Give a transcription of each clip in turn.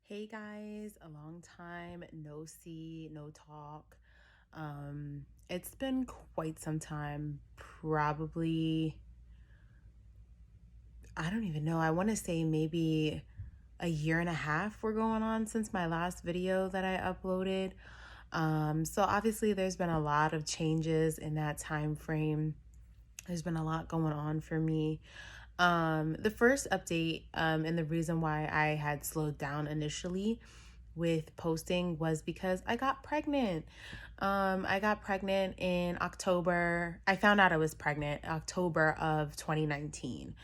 Hey guys, a long time no see, no talk. It's been quite some time, probably, I don't even know. I want to say maybe a year and a half we're going on since my last video that I uploaded. So obviously there's been a lot of changes in that time frame. There's been a lot going on for me. The first update, and the reason why I had slowed down initially with posting was because I got pregnant. I got pregnant in October. I found out I was pregnant October of 2019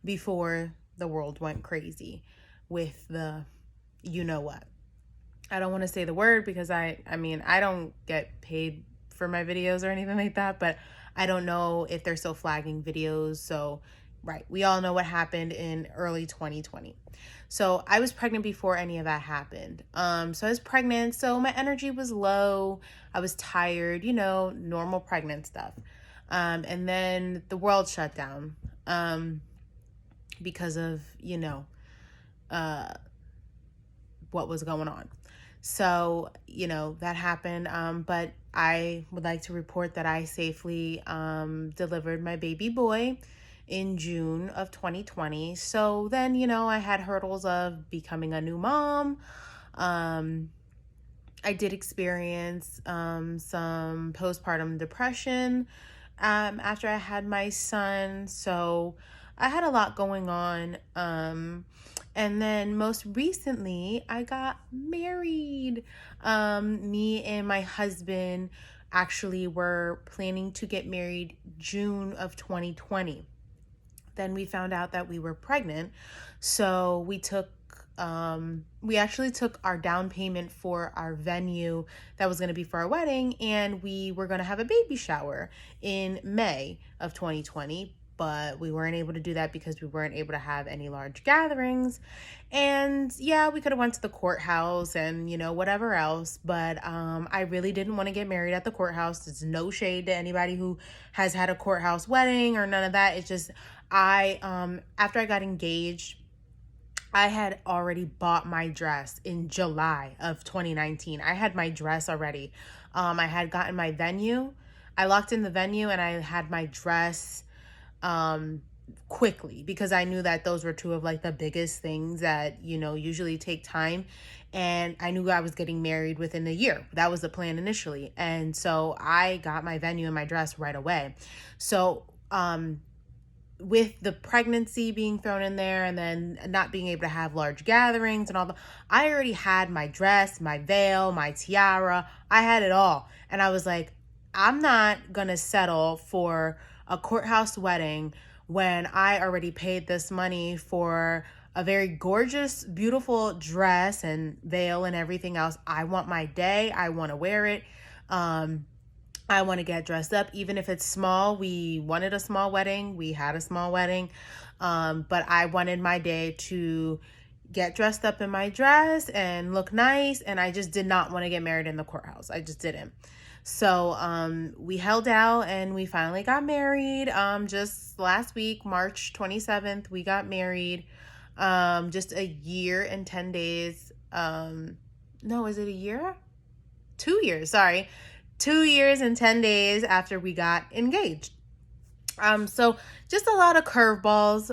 before the world went crazy with the you know what. I don't want to say the word because I mean, I don't get paid for my videos or anything like that, but I don't know if they're still flagging videos. So, right, we all know what happened in early 2020. So, I was pregnant before any of that happened. So I was pregnant, so my energy was low. I was tired, normal pregnant stuff. And then the world shut down because of, uh, what was going on. So, that happened. But I would like to report that I safely delivered my baby boy in June of 2020. So then, I had hurdles of becoming a new mom. I did experience some postpartum depression after I had my son. So I had a lot going on. And then most recently, I got married. Me and my husband actually were planning to get married June of 2020. Then we found out that we were pregnant. So we actually took our down payment for our venue that was going to be for our wedding, and we were going to have a baby shower in May of 2020, but we weren't able to do that because we weren't able to have any large gatherings. And yeah, we could have went to the courthouse and whatever else, but I really didn't want to get married at the courthouse. It's no shade to anybody who has had a courthouse wedding or none of that. It's just after I got engaged, I had already bought my dress in July of 2019. I had my dress already. I had gotten my venue. I locked in the venue and I had my dress quickly because I knew that those were two of like the biggest things that, usually take time. And I knew I was getting married within a year. That was the plan initially. And so I got my venue and my dress right away. So, with the pregnancy being thrown in there and then not being able to have large gatherings and all that, I already had my dress, my veil, my tiara. I had it all. And I was like, I'm not going to settle for a courthouse wedding when I already paid this money for a very gorgeous, beautiful dress and veil and everything else. I want my day. I want to wear it. I want to get dressed up, even if it's small. We wanted a small wedding. We had a small wedding. But I wanted my day to get dressed up in my dress and look nice. And I just did not want to get married in the courthouse. I just didn't. So we held out and we finally got married. Just last week, March 27th, we got married. Just a year and 10 days. No, is it a year? 2 years, sorry. 2 years and 10 days after we got engaged. So just a lot of curveballs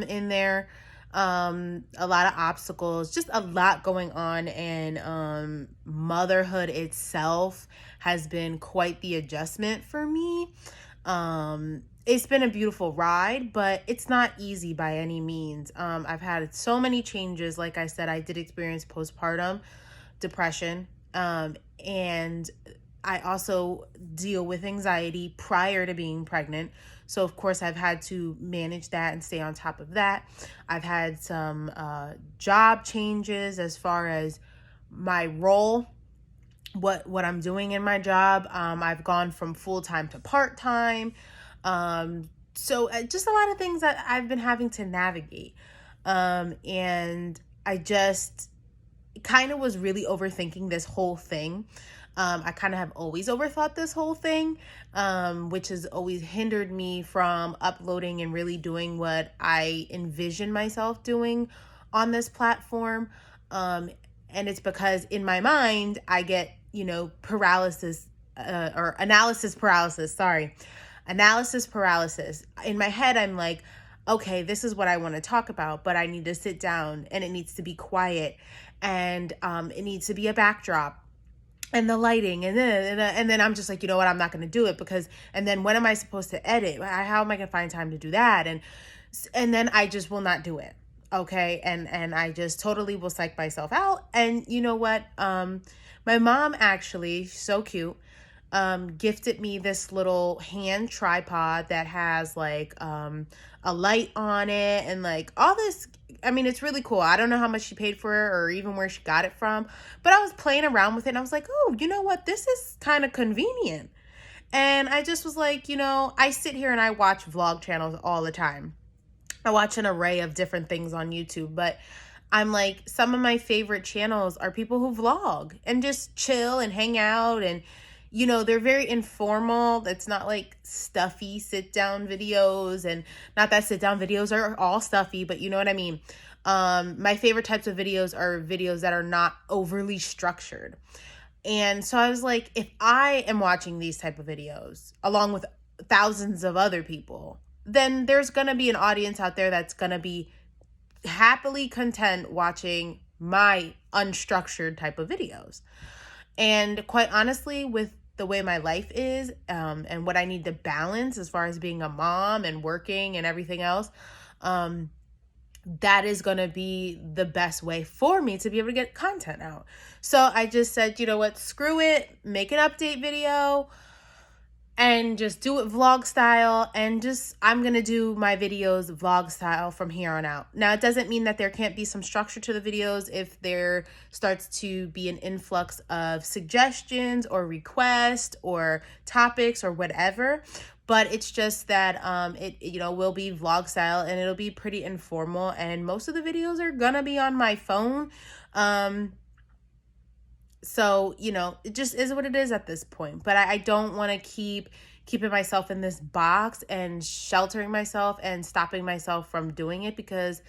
in there, a lot of obstacles, just a lot going on, and motherhood itself has been quite the adjustment for me. It's been a beautiful ride, but it's not easy by any means. I've had so many changes. Like I said, I did experience postpartum depression, and I also deal with anxiety prior to being pregnant. So, of course, I've had to manage that and stay on top of that. I've had some job changes as far as my role, what I'm doing in my job. I've gone from full-time to part-time. So just a lot of things that I've been having to navigate. And I just kind of was really overthinking this whole thing. I kind of have always overthought this whole thing, which has always hindered me from uploading and really doing what I envision myself doing on this platform. And it's because in my mind, I get, paralysis, or analysis paralysis. Sorry. Analysis paralysis. In my head, I'm like, okay, this is what I want to talk about, but I need to sit down and it needs to be quiet, and it needs to be a backdrop and the lighting, and then I'm just like, you know what, I'm not going to do it, because, and then when am I supposed to edit? How am I going to find time to do that? And then I just will not do it. Okay. And I just totally will psych myself out. And you know what? My mom actually, so cute, gifted me this little hand tripod that has like a light on it and like all this. I mean, it's really cool. I don't know how much she paid for it or even where she got it from, but I was playing around with it and I was like, oh, you know what? This is kind of convenient. And I just was like, I sit here and I watch vlog channels all the time. I watch an array of different things on YouTube, but I'm like, some of my favorite channels are people who vlog and just chill and hang out, and they're very informal. It's not like stuffy sit down videos, and not that sit down videos are all stuffy, but you know what I mean. My favorite types of videos are videos that are not overly structured. And so I was like, if I am watching these type of videos along with thousands of other people, then there's going to be an audience out there that's going to be happily content watching my unstructured type of videos. And quite honestly, with the way my life is, and what I need to balance as far as being a mom and working and everything else, that is going to be the best way for me to be able to get content out. So I just said, you know what, screw it, make an update video and just do it vlog style. And I'm going to do my videos vlog style from here on out. Now, it doesn't mean that there can't be some structure to the videos if there starts to be an influx of suggestions or requests or topics or whatever. But it's just that it will be vlog style and it'll be pretty informal. And most of the videos are going to be on my phone. So, it just is what it is at this point. But I don't want to keeping myself in this box and sheltering myself and stopping myself from doing it, because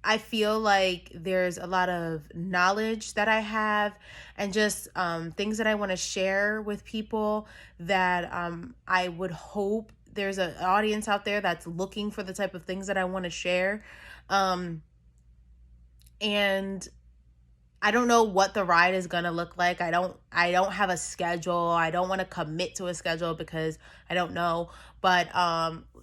I feel like there's a lot of knowledge that I have and just things that I want to share with people that I would hope there's an audience out there that's looking for the type of things that I want to share. And I don't know what the ride is going to look like. I don't have a schedule. I don't want to commit to a schedule because I don't know. But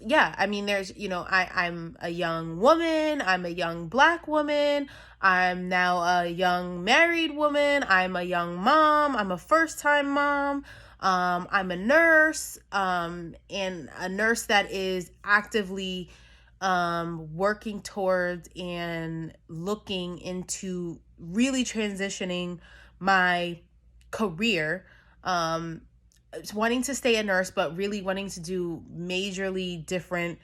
yeah, I mean, there's, I'm a young woman. I'm a young Black woman. I'm now a young married woman. I'm a young mom. I'm a first-time mom. I'm a nurse, and a nurse that is actively working towards and looking into really transitioning my career, wanting to stay a nurse, but really wanting to do majorly different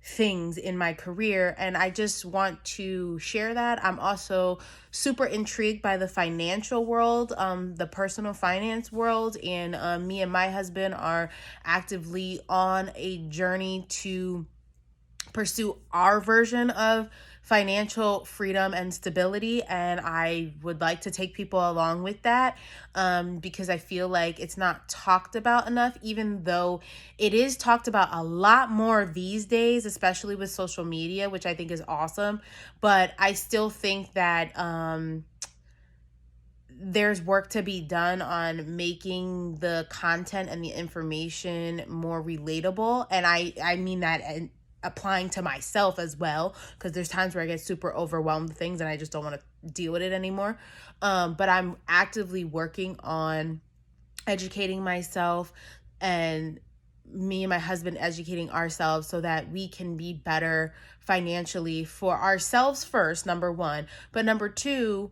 things in my career. And I just want to share that. I'm also super intrigued by the financial world, the personal finance world. And me and my husband are actively on a journey to pursue our version of financial freedom and stability. And I would like to take people along with that, because I feel like it's not talked about enough, even though it is talked about a lot more these days, especially with social media, which I think is awesome. But I still think that there's work to be done on making the content and the information more relatable. And I mean that applying to myself as well, because there's times where I get super overwhelmed with things and I just don't want to deal with it anymore. But I'm actively working on educating myself, and me and my husband educating ourselves so that we can be better financially for ourselves first, number one. But number two,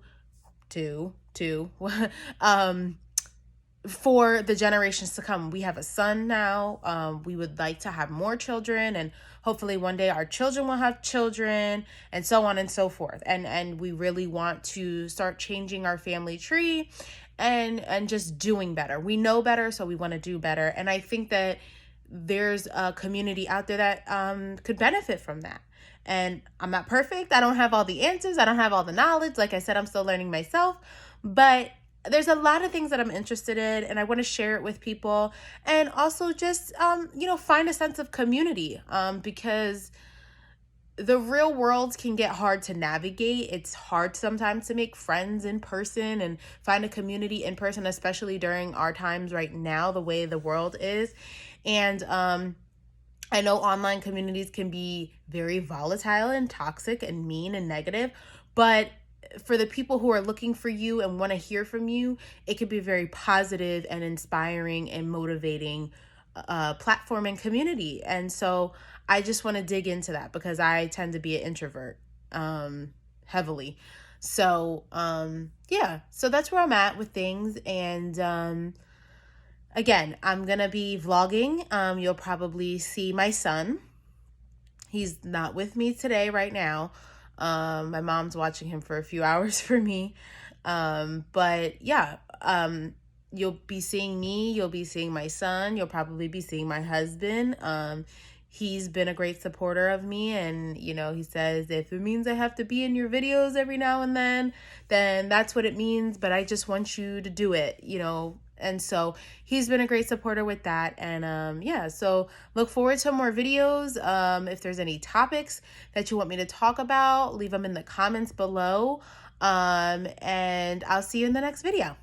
for the generations to come. We have a son now. We would like to have more children, and hopefully one day our children will have children, and so on and so forth. And we really want to start changing our family tree and just doing better. We know better, so we want to do better. And I think that there's a community out there that could benefit from that. And I'm not perfect. I don't have all the answers. I don't have all the knowledge. Like I said, I'm still learning myself. But there's a lot of things that I'm interested in, and I want to share it with people. And also just, find a sense of community, because the real world can get hard to navigate. It's hard sometimes to make friends in person and find a community in person, especially during our times right now, the way the world is. And I know online communities can be very volatile and toxic and mean and negative, but for the people who are looking for you and want to hear from you, it could be very positive and inspiring and motivating platform and community. And so I just want to dig into that because I tend to be an introvert, heavily. So, yeah, so that's where I'm at with things. And again, I'm going to be vlogging. You'll probably see my son. He's not with me today right now. My mom's watching him for a few hours for me. But yeah, you'll be seeing me, you'll be seeing my son, you'll probably be seeing my husband. He's been a great supporter of me, and he says if it means I have to be in your videos every now and then that's what it means, but I just want you to do it, and so he's been a great supporter with that. And yeah, so look forward to more videos. If there's any topics that you want me to talk about, leave them in the comments below. And I'll see you in the next video.